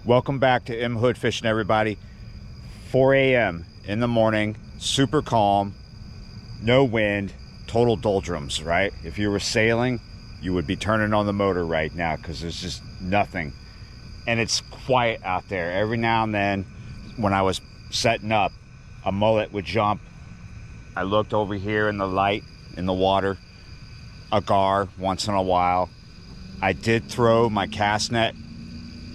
Welcome back to M Hood Fishing, everybody. 4 a.m. in the morning, super calm, no wind, total doldrums, right? If you were sailing, you would be turning on the motor right now because there's just nothing. And it's quiet out there. Every now and then, when I was setting up, a mullet would jump. I looked over here in the light, in the water, a gar once in a while. I did throw my cast net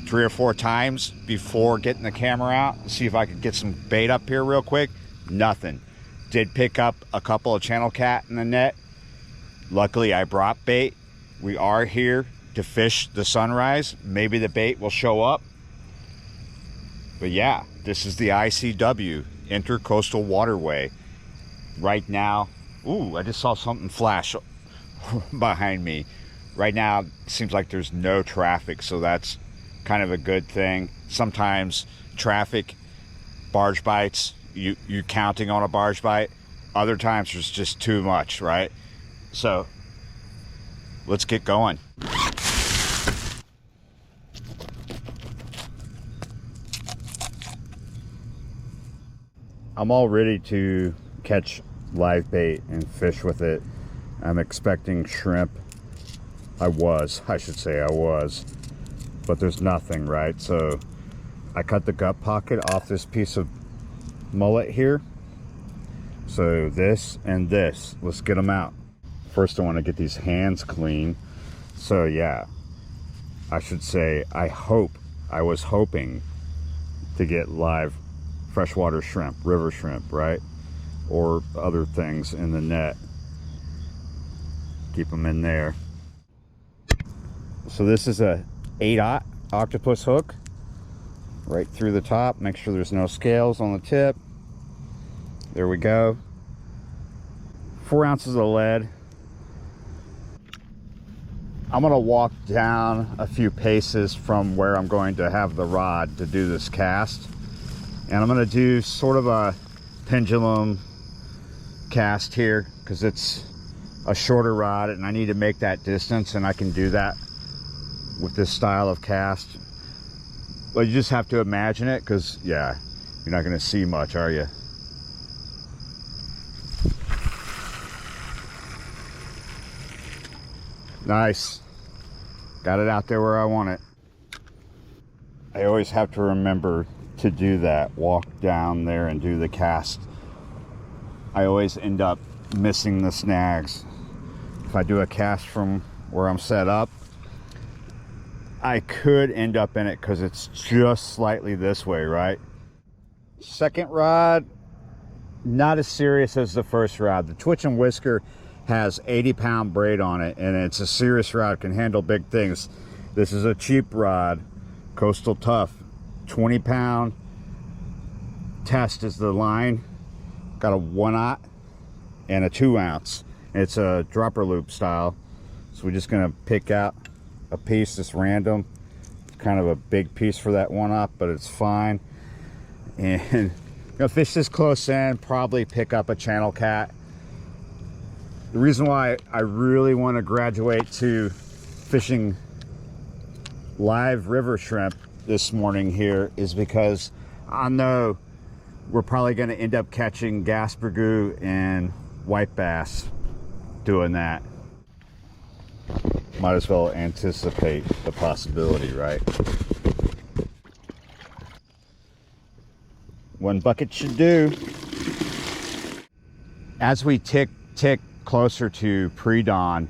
3 or 4 times before getting the camera out to see if I could get some bait up here real quick. Nothing. Did pick up a couple of channel cat in the net. Luckily I brought bait. We are here to fish the sunrise. Maybe the bait will show up. But yeah, this is the ICW, Intercoastal Waterway. Right now, ooh, I just saw something flash behind me. Right now, it seems like there's no traffic, so that's kind of a good thing. Sometimes traffic, barge bites, you counting on a barge bite. Other times there's just too much, right? So let's get going. I'm all ready to catch live bait and fish with it. I'm expecting shrimp. I was, but there's nothing, right? So I cut the gut pocket off this piece of mullet here. So this and this, let's get them out. First I want to get these hands clean. So yeah, I should say I was hoping to get live freshwater shrimp, river shrimp, right? Or other things in the net. Keep them in there. So this is a 8/0 octopus hook right through the top. Make sure there's no scales on the tip. There we go. 4 ounces of lead. I'm gonna walk down a few paces from where I'm going to have the rod to do this cast, and I'm gonna do sort of a pendulum cast here because it's a shorter rod and I need to make that distance, and I can do that with this style of cast. Well, you just have to imagine it because yeah, you're not going to see much, are you? Nice. Got it out there where I want it. I always have to remember to do that, walk down there and do the cast. I always end up missing the snags. If I do a cast from where I'm set up, I could end up in it because it's just slightly this way, right? Second rod, not as serious as the first rod. The Twitch and Whisker has 80-pound braid on it, and it's a serious rod, can handle big things. This is a cheap rod, Coastal Tough, 20-pound. Test is the line. Got a 1/0 and a 2 ounce. It's a dropper loop style. So we're just gonna pick out a piece that's random. It's kind of a big piece for that 1/0, but it's fine. And gonna fish this close in, probably pick up a channel cat. The reason why I really want to graduate to fishing live river shrimp this morning here is because I know we're probably going to end up catching gaspergoo and white bass doing that. Might as well anticipate the possibility, right? One bucket should do. As we tick closer to pre-dawn,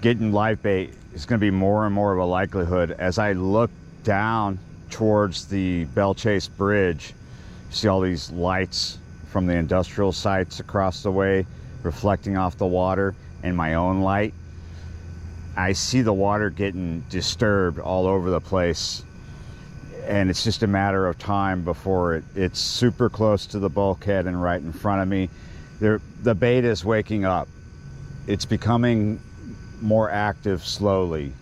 getting live bait is going to be more and more of a likelihood. As I look down towards the Belle Chasse bridge, you see all these lights from the industrial sites across the way reflecting off the water and my own light. I see the water getting disturbed all over the place, and it's just a matter of time before it's super close to the bulkhead and right in front of me. The bait is waking up. It's becoming more active slowly.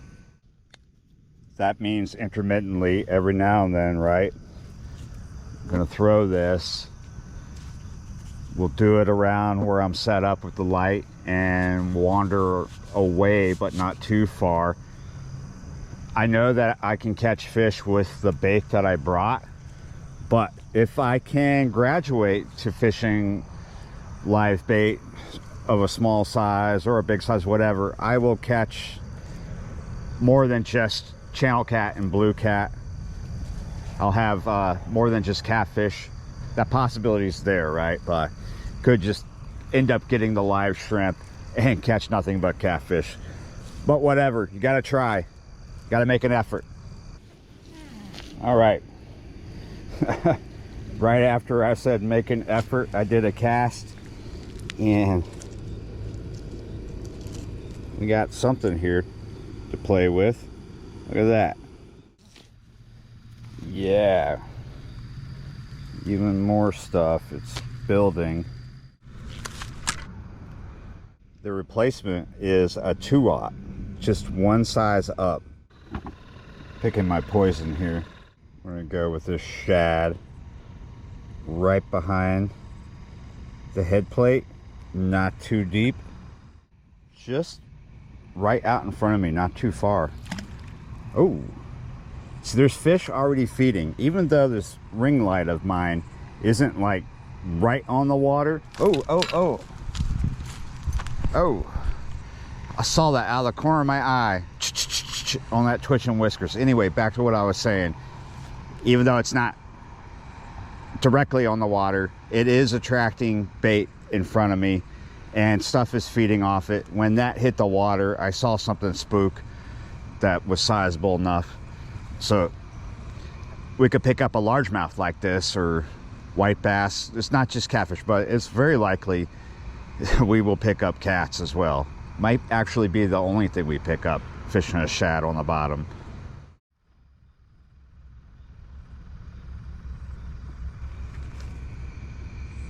That means intermittently, every now and then, right? I'm gonna throw this. We'll do it around where I'm set up with the light and wander away, but not too far. I know that I can catch fish with the bait that I brought, but if I can graduate to fishing live bait of a small size or a big size, whatever, I will catch more than just channel cat and blue cat. I'll have more than just catfish. That possibility is there, right? But could just end up getting the live shrimp and catch nothing but catfish. But whatever, you gotta try. Gotta make an effort. All right. Right after I said make an effort, I did a cast and we got something here to play with. Look at that. Yeah. Even more stuff. It's building. The replacement is a 2-aught, just one size up. Picking my poison here. We're gonna go with this shad right behind the head plate, not too deep, just right out in front of me, not too far. Oh, so there's fish already feeding, even though this ring light of mine isn't like right on the water. Oh, I saw that out of the corner of my eye on that twitching whiskers. Anyway, back to what I was saying. Even though it's not directly on the water, it is attracting bait in front of me and stuff is feeding off it. When that hit the water, I saw something spook that was sizable enough. So we could pick up a largemouth like this or white bass. It's not just catfish, but it's very likely we will pick up cats as well. Might actually be the only thing we pick up, fishing a shad on the bottom.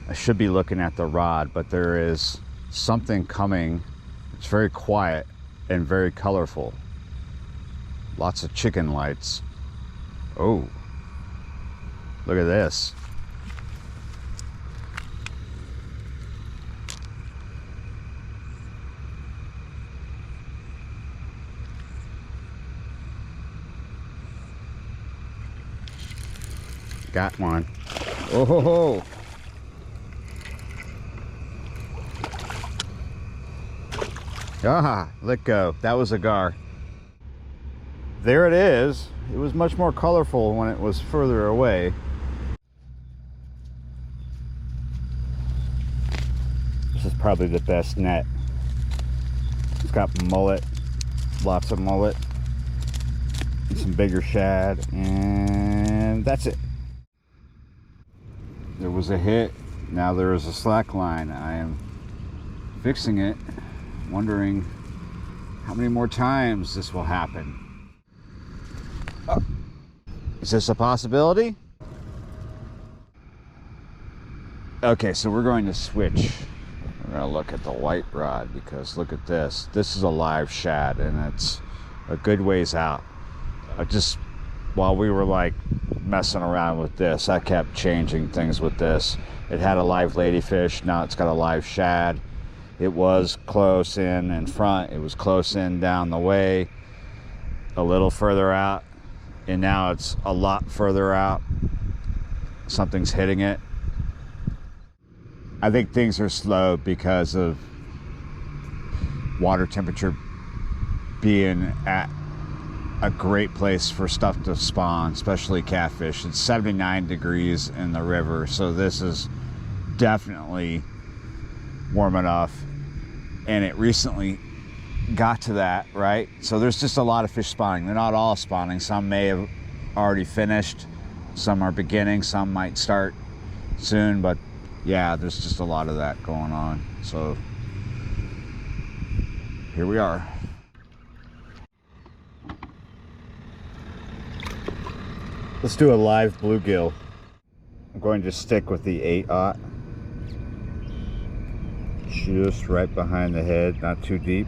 I should be looking at the rod, but there is something coming. It's very quiet and very colorful. Lots of chicken lights. Oh, look at this. Got one. Oh ho ho. Ah, let go. That was a gar. There it is. It was much more colorful when it was further away. This is probably the best net. It's got mullet, lots of mullet, and some bigger shad, and that's it. There was a hit. Now there is a slack line. I am fixing it, wondering how many more times this will happen. Oh. Is this a possibility? Okay, so we're going to switch. We're going to look at the white rod because look at this. This is a live shad and it's a good ways out. While we were like messing around with this, I kept changing things with this. It had a live ladyfish, now it's got a live shad. It was close in front, it was close in down the way, a little further out, and now it's a lot further out. Something's hitting it. I think things are slow because of water temperature being at a great place for stuff to spawn, especially catfish. It's 79 degrees in the river, so this is definitely warm enough, and it recently got to that, right? So there's just a lot of fish spawning. They're not all spawning. Some may have already finished, some are beginning, some might start soon, but yeah, there's just a lot of that going on. So here we are. Let's do a live bluegill. I'm going to stick with the 8-aught. Just right behind the head, not too deep.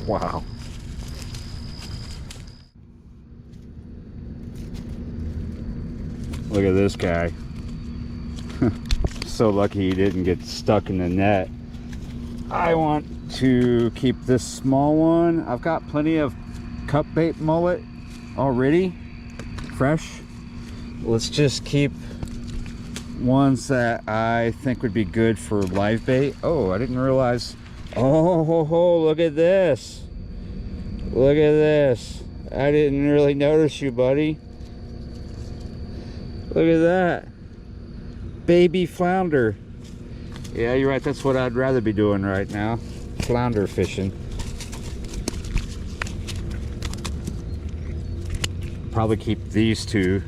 Wow. Look at this guy. so lucky he didn't get stuck in the net. I want to keep this small one. I've got plenty of cut bait mullet already, fresh. Let's just keep ones that I think would be good for live bait. Oh, I didn't realize. Oh, look at this. Look at this. I didn't really notice you, buddy. Look at that. Baby flounder. Yeah, you're right. That's what I'd rather be doing right now. Flounder fishing. Probably keep these two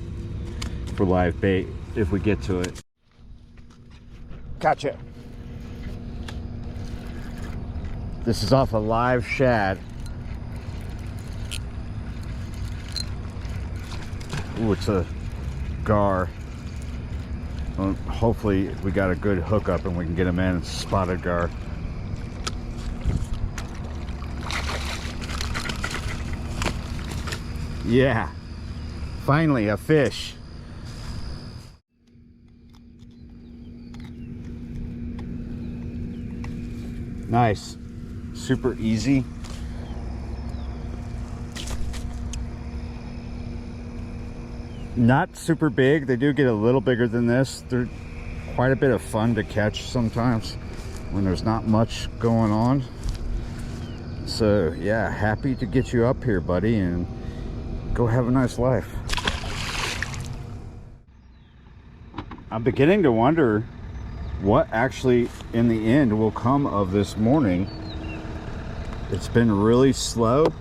for live bait if we get to it. Gotcha. This is off a live shad. Ooh, it's a gar. Well, hopefully we got a good hookup and we can get him in. It's a spotted gar. Yeah, finally a fish. Nice, super easy. Not super big. They do get a little bigger than this. They're quite a bit of fun to catch sometimes when there's not much going on. So yeah, happy to get you up here, buddy, and go have a nice life. I'm beginning to wonder what actually in the end will come of this morning. It's been really slow,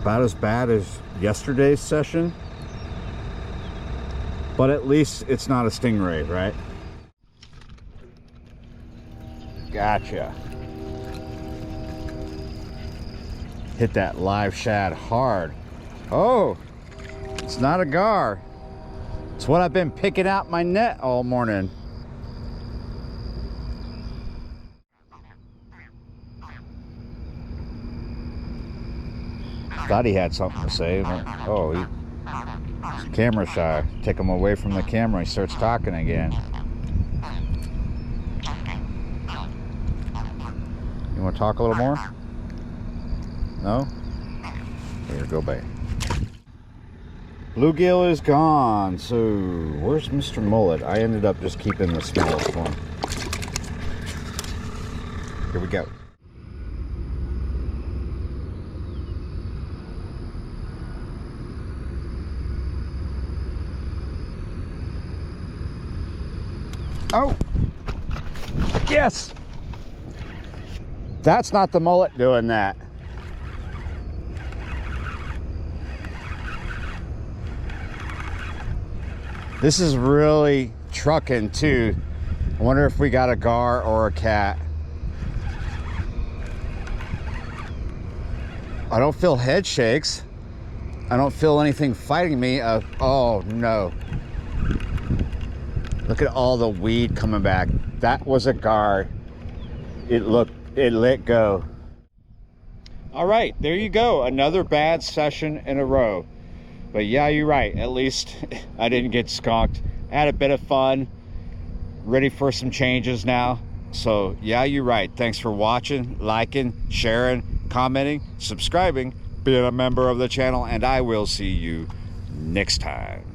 about as bad as yesterday's session, but at least it's not a stingray, right? Gotcha. Hit that live shad hard. Oh, it's not a gar. It's what I've been picking out my net all morning. Thought he had something to say. Oh, he's camera shy. Take him away from the camera, he starts talking again. You want to talk a little more? No? Here, go back. Bluegill is gone. So where's Mr. Mullet? I ended up just keeping the smallest one. Here we go. Oh, yes. That's not the mullet doing that. This is really trucking too. I wonder if we got a gar or a cat. I don't feel head shakes. I don't feel anything fighting me. Oh no. Look at all the weed coming back. That was a gar. It let go. All right, there you go. Another bad session in a row. But yeah, you're right. At least I didn't get skunked. I had a bit of fun. Ready for some changes now. So yeah, you're right. Thanks for watching, liking, sharing, commenting, subscribing, being a member of the channel, and I will see you next time.